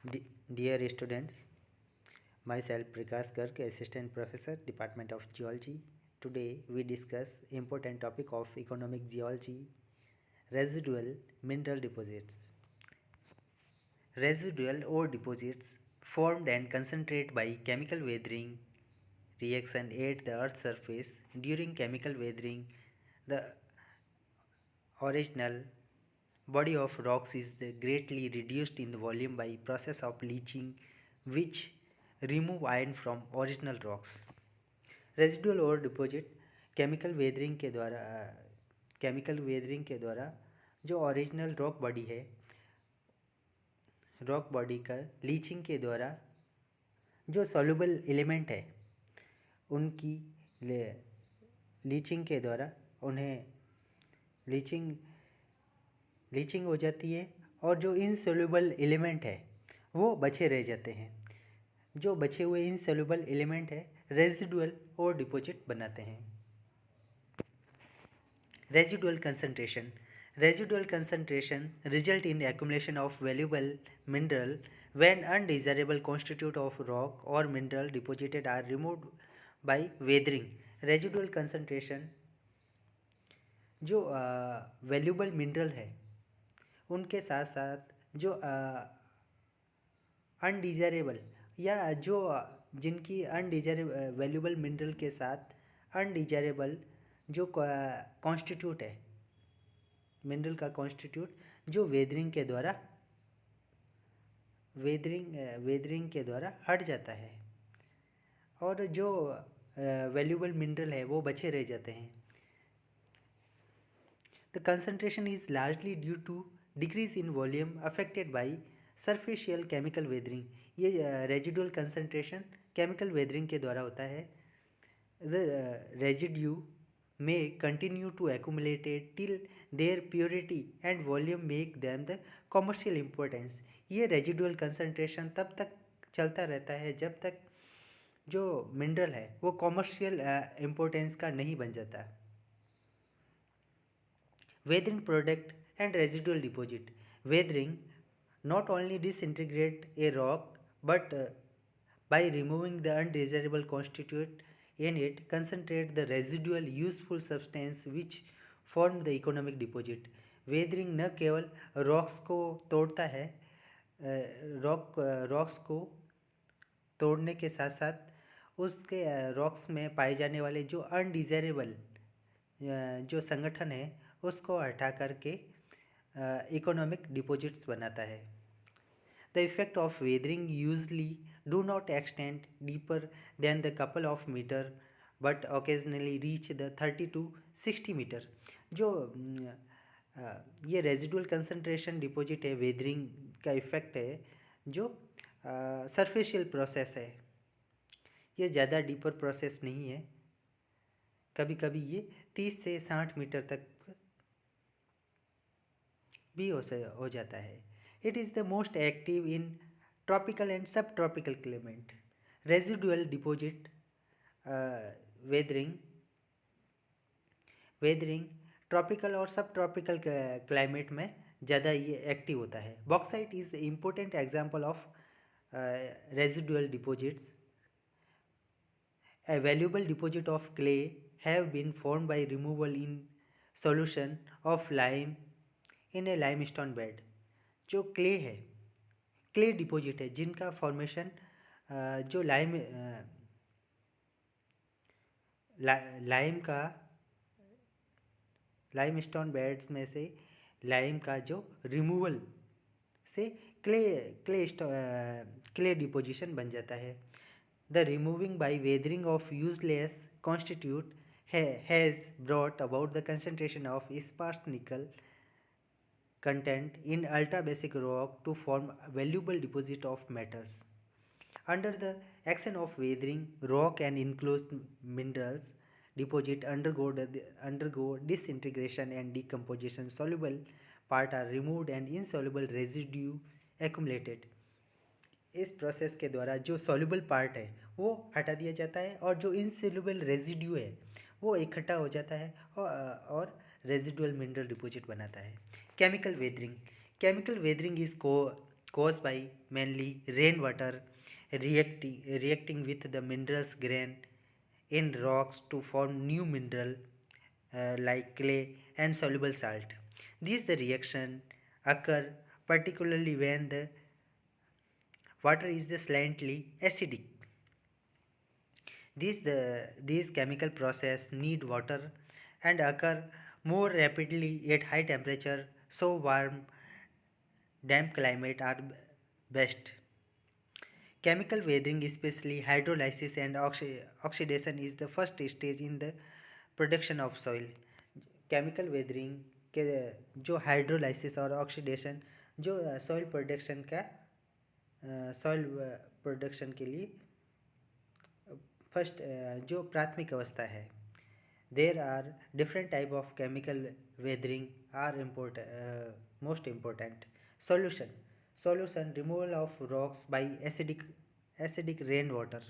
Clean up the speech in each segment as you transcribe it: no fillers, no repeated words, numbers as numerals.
Dear students, myself Prakash Garg, Assistant Professor, Department of Geology. Today we discuss important topic of economic geology, residual mineral deposits. Residual ore deposits formed and concentrated by chemical weathering reaction at the earth's surface. During chemical weathering, the original body of rocks is greatly reduced in the volume by process of leaching, which remove iron from original rocks. Residual ore deposit chemical weathering के द्वारा जो original rock body का leaching के द्वारा जो soluble element है उनकी leaching के द्वारा उन्हें लीचिंग हो जाती है और जो इनसॉल्युबल एलिमेंट है वो बचे रह जाते हैं। जो बचे हुए इनसॉल्युबल एलिमेंट है रेजिडुअल और डिपॉजिट बनाते हैं। Residual concentration result in accumulation of valuable mineral when undesirable constituent of rock or mineral deposited are removed by weathering. Residual concentration जो वैल्यूबल मिनरल है उनके साथ साथ जो अनडिजायरेबल या जो जिनकी वैल्यूबल मिनरल के साथ अनडिजायरेबल जो कॉन्स्टिट्यूट है मिनरल का कॉन्स्टिट्यूट जो वेदरिंग के द्वारा हट जाता है और जो वैल्यूबल मिनरल है वो बचे रह जाते हैं। The concentration is largely due to decrease in volume affected by superficial chemical weathering. ये रेजिडुअल कंसंट्रेशन केमिकल वेदरिंग के द्वारा होता है। The residue may continue to accumulate till their purity and volume make them the commercial importance. ये residual concentration तब तक चलता रहता है जब तक जो मिनरल है वो कॉमर्शियल इम्पोर्टेंस का नहीं बन जाता। Weathering product and residual deposit. Weathering not only disintegrate a rock but by removing the undesirable constituent in it concentrate the residual useful substance which form the economic deposit. Weathering न केवल rocks को तोड़ता है, rocks को तोड़ने के साथ साथ उसके रॉक्स में पाए जाने वाले जो अनडिजायरेबल जो संगठन है उसको हटा करके इकोनॉमिक डिपॉजिट्स बनाता है। The effect of weathering usually do not extend deeper than the couple of meter but occasionally reach the 30 to 60 meter. जो ये रेजिडुअल कंसंट्रेशन डिपॉजिट है वेदरिंग का इफ़ेक्ट है जो सरफेशियल प्रोसेस है, ये ज़्यादा डीपर प्रोसेस नहीं है। कभी कभी ये 30 से 60 मीटर तक भी हो जाता है। It is the most active in tropical and subtropical climate. Residual deposit weathering tropical और सब ट्रॉपिकल क्लाइमेट में ज़्यादा ये एक्टिव होता है। Bauxite is the important example of residual deposits. A valuable deposit of clay have been formed by removal in solution of lime in a limestone bed. जो clay deposit है जिनका formation जो limestone beds में से lime का जो removal से clay deposition बन जाता है। The removing by weathering of useless constitute has brought about the concentration of sparse nickel content in ultra basic rock to form valuable deposit of metals. Under the action of weathering, rock and enclosed minerals deposit undergo disintegration and decomposition. Soluble part are removed and insoluble residue accumulated. इस process के द्वारा जो soluble part है वो हटा दिया जाता है और जो इनसॉल्युबल रेजिड्यू है वो इकट्ठा हो जाता है और रेजिडुअल मिनरल डिपॉजिट बनाता है। Chemical weathering is caused by mainly rainwater reacting with the minerals grain in rocks to form new mineral like clay and soluble salt. These the reaction occur particularly when the water is the slightly acidic. These chemical process need water and occur more rapidly at high temperature, so warm, damp climate are best. Chemical weathering, especially hydrolysis and oxidation, is the first stage in the production of soil. Chemical weathering के जो hydrolysis और oxidation जो soil production का soil production के लिए first जो प्राथमिक अवस्था है. There are different type of chemical weathering are most important. Solution removal of rocks by acidic rainwater.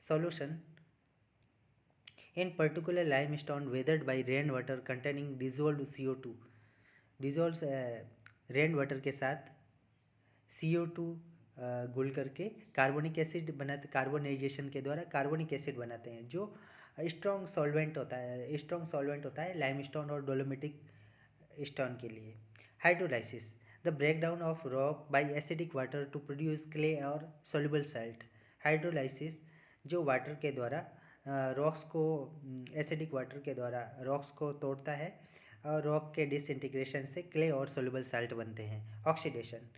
Solution in particular limestone weathered by rainwater containing dissolved CO2. Dissolve rain water के साथ CO2 घुल करके carbonic acid बनाते, carbonisation के द्वारा carbonic acid बनाते हैं जो स्ट्रॉन्ग सॉल्वेंट होता है लाइमस्टोन और डोलोमेटिक स्टोन के लिए. Hydrolysis the breakdown of rock by acidic water to produce clay और सोल्यूबल साल्ट. हाइड्रोलाइसिस जो वाटर के द्वारा रॉक्स को एसिडिक वाटर के द्वारा रॉक्स को तोड़ता है और रॉक के डिसइंटीग्रेशन से क्ले और सोल्यूबल साल्ट बनते हैं. Oxidation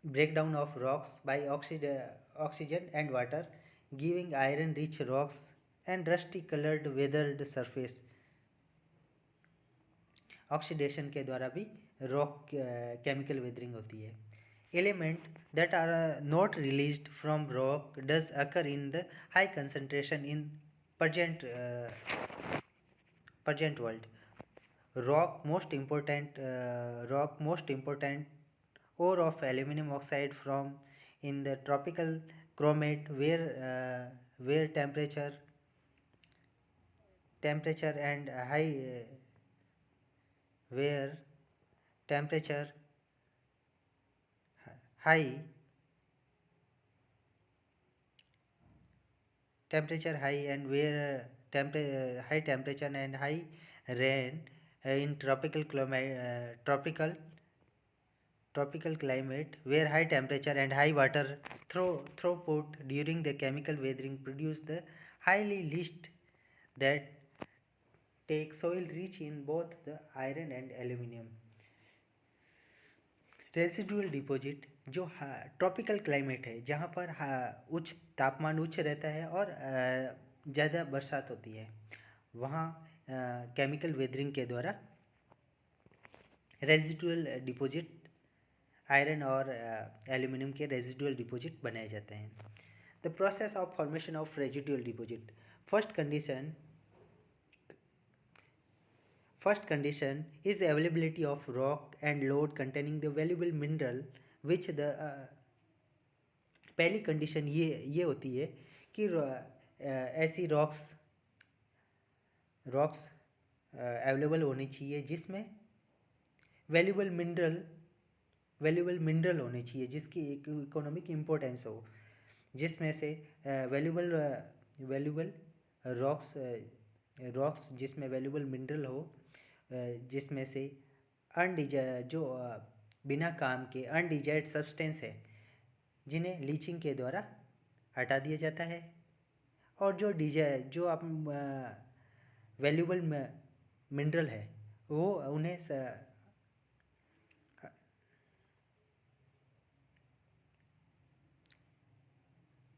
breakdown of rocks by oxygen and water giving iron rich rocks and rusty colored weathered surface. Oxidation के द्वारा भी रॉक केमिकल वेदरिंग होती है. Element that are not released from rock does occur in the high concentration in present world. Rock most important ore of aluminum oxide from in the tropical climate where temperature and where temperature high and where high temperature and high rain in tropical climate where high temperature and high water throughput during the chemical weathering produce the highly list that take soil rich in both the iron and aluminum. Residual deposit जो tropical climate है जहाँ पर उच्च तापमान उच्च रहता है और ज़्यादा बरसात होती है, वहाँ केमिकल वेदरिंग के द्वारा रेसिडुअल डिपॉजिट आयरन और एल्यूमिनियम के रेसिडुअल डिपॉजिट बनाए जाते हैं. The process of formation of residual deposit. First condition is the availability of rock and lode containing the valuable mineral which the पहली कंडीशन ये होती है कि ऐसी रॉक्स अवेलेबल होनी चाहिए जिसमें वैल्यूबल मिनरल होने चाहिए जिसकी एक इकोनॉमिक इम्पोर्टेंस हो, जिसमें से वैल्यूबल रॉक्स जिसमें वैल्यूबल मिनरल हो, जिसमें से बिना काम के अनडिजायर्ड सब्सटेंस है जिन्हें लीचिंग के द्वारा हटा दिया जाता है, और जो आप वैल्यूबल मिनरल है वो उन्हें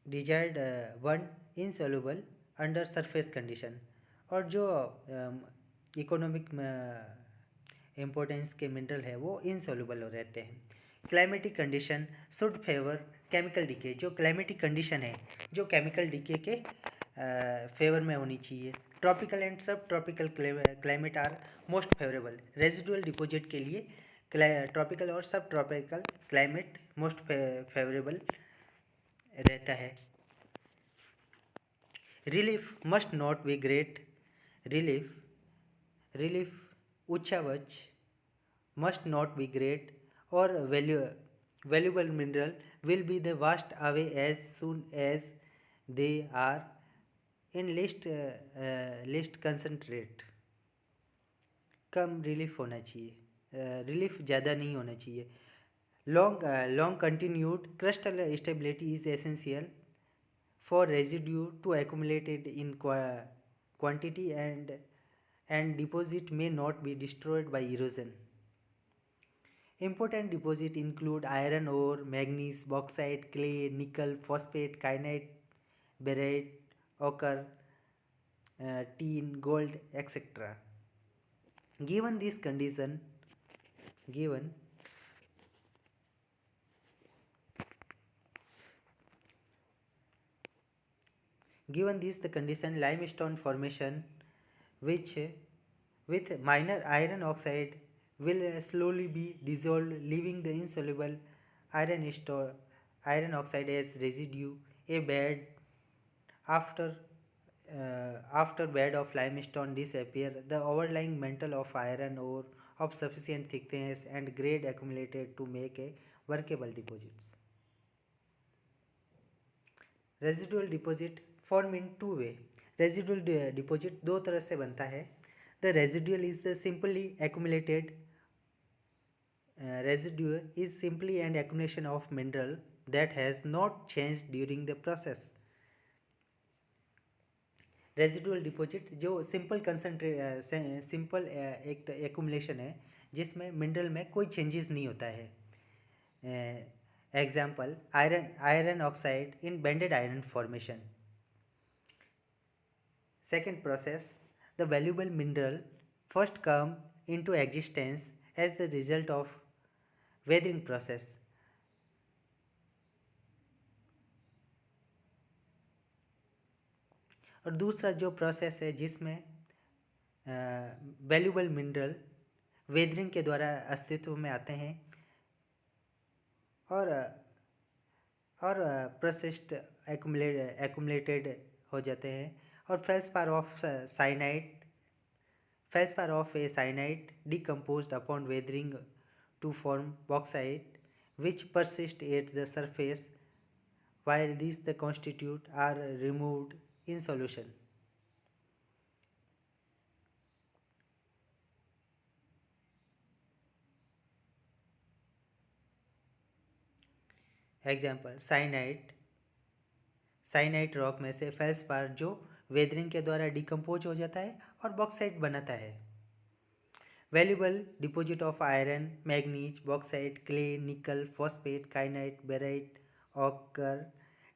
desired one insoluble under surface condition, और जो इकोनॉमिक इम्पोर्टेंस के मिनरल है वो इनसॉल्युबल रहते हैं. Climatic condition should favour chemical decay. जो क्लाइमेटिक कंडीशन है जो केमिकल डिके के फेवर में होनी चाहिए. Tropical and subtropical climate are most favourable. Residual deposit के लिए ट्रॉपिकल और सब ट्रॉपिकल क्लाइमेट मोस्ट फेवरेबल रहता है. Relief must not be great. Relief उच्चावच must not be great or valuable mineral will be the washed away as soon as they are in least concentrate. Come relief होना चाहिए, relief ज़्यादा नहीं होना चाहिए. Long continued crystal stability is essential for residue to accumulate in quantity and deposit may not be destroyed by erosion. Important deposits include iron ore, manganese, bauxite, clay, nickel, phosphate, kyanite, barite, ochre, tin, gold, etc. Given this condition, given given this the condition, limestone formation, which with minor iron oxide will slowly be dissolved, leaving the insoluble iron oxide as residue. A bed after after bed of limestone disappear, the overlying mantle of iron ore of sufficient thickness and grade accumulated to make a workable deposits. Residual deposit form in two way. Residual deposit दो तरह से बनता है. The residual is the simply accumulated residue is simply an accumulation of mineral that has not changed during the process. Residual deposit जो simple simple एक accumulation है जिसमें mineral में कोई चेंजेस नहीं होता है. Example iron oxide in banded iron formation. Second process, the valuable mineral first come into existence as the result of weathering process. और दूसरा जो प्रोसेस है जिसमें वैल्यूबल मिनरल वेदरिंग के द्वारा अस्तित्व में आते हैं और प्रोसेस्ड एक्यूमुलेटेड हो जाते हैं. और felspar of a syenite decomposed upon weathering to form bauxite which persist at the surface while these the constitute are removed in solution. Example syenite rock में से फेल्सपार जो वेदरिंग के द्वारा डिकम्पोज हो जाता है और बॉक्साइट बनाता है. Valuable deposit of iron, manganese, bauxite, clay, nickel, phosphate, kyanite, barite, ochre,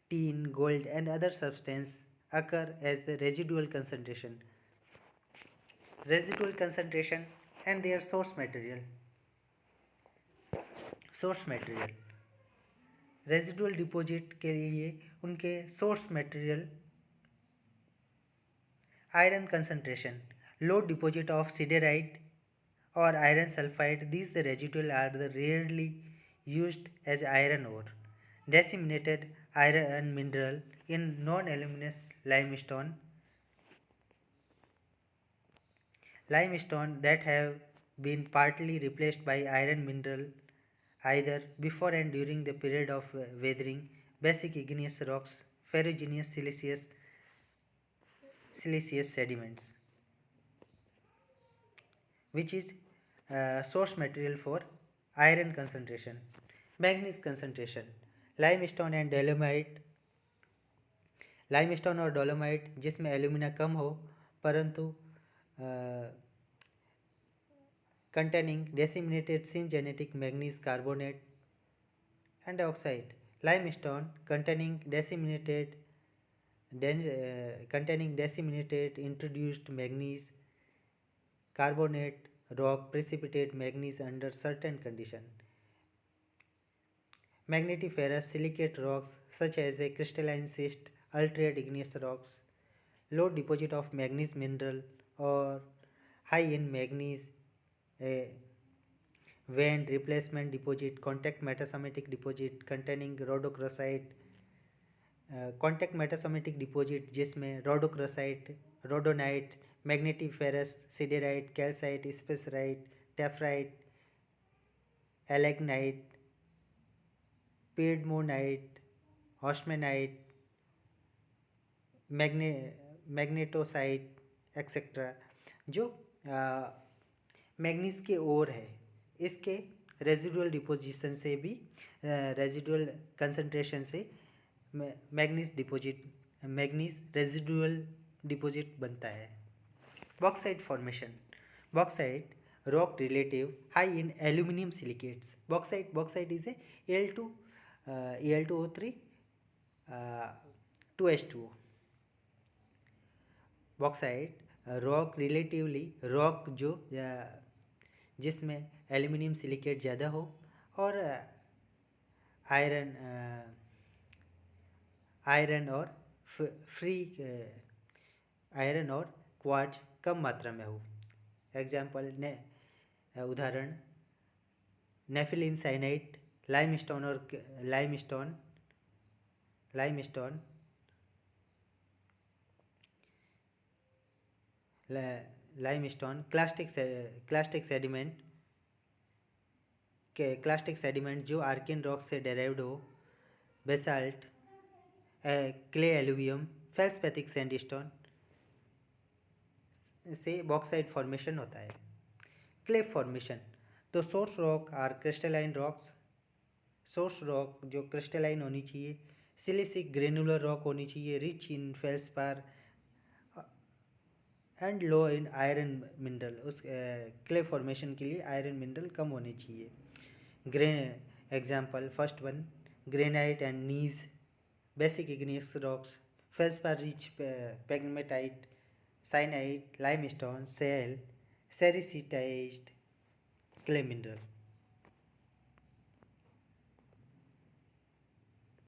tin, gold and other substance occur as the residual concentration and their source material. Residual deposit के लिए उनके source material iron concentration, low deposit of siderite और iron sulphide. These the residual are the rarely used as iron ore. Disseminated iron mineral in non-aluminous limestone that have been partly replaced by iron mineral either before and during the period of weathering. Basic igneous rocks, ferruginous siliceous sediments, which is source material for iron concentration. Manganese concentration, limestone और dolomite जिसमें alumina कम हो परंतु containing disseminated syngenetic manganese carbonate and oxide. Limestone containing disseminated introduced manganese carbonate rock precipitate manganese under certain condition. Magnetiferous silicate rocks such as a crystalline schist, altered igneous rocks, low deposit of manganese mineral or high in manganese vein replacement deposit, contact metasomatic deposit containing rhodochrosite, contact metasomatic deposit जिसमें rhodochrosite, rhodonite, magnetiferous siderite, calcite, spessarite, taphrite, alleghanyite, piedmontite, hausmannite, मैग्ने मैग्नेटोसाइट etcetera. जो manganese के ओर है, इसके residual deposition से भी, रेजिडुअल कंसंट्रेशन से मैग्नीज रेजिडुअल डिपॉजिट बनता है। Bauxite formation. Bauxite rock relative high in aluminum silicates. Bauxite is a Al2O3 2H2O. Bauxite rock relatively, rock जो जिसमें एल्यूमिनियम सिलिकेट ज़्यादा हो और आयरन आयरन और फ्री आयरन और क्वार्ट्ज कम मात्रा में हो। एग्जाम्पल ने उदाहरण नेफिलिन साइनाइड, लाइमस्टोन और लाइमस्टोन क्लास्टिक सेडिमेंट जो आर्कियन रॉक से डेराइव्ड हो, basalt, clay eluvium, feldspathic sandstone से बॉक्साइट फॉर्मेशन होता है। Clay formation. तो source rock are crystalline rocks. Source rock जो क्रिस्टलाइन होनी चाहिए, सिलिसिक ग्रेनुलर रॉक होनी चाहिए, rich in feldspar and low in iron mineral. उस क्ले फॉर्मेशन के लिए आयरन मिनरल कम होने चाहिए। Example first one granite and gneiss, basic igneous rocks, feldspar rich pegmatite, syenite, limestone, shale, sericitized clay mineral.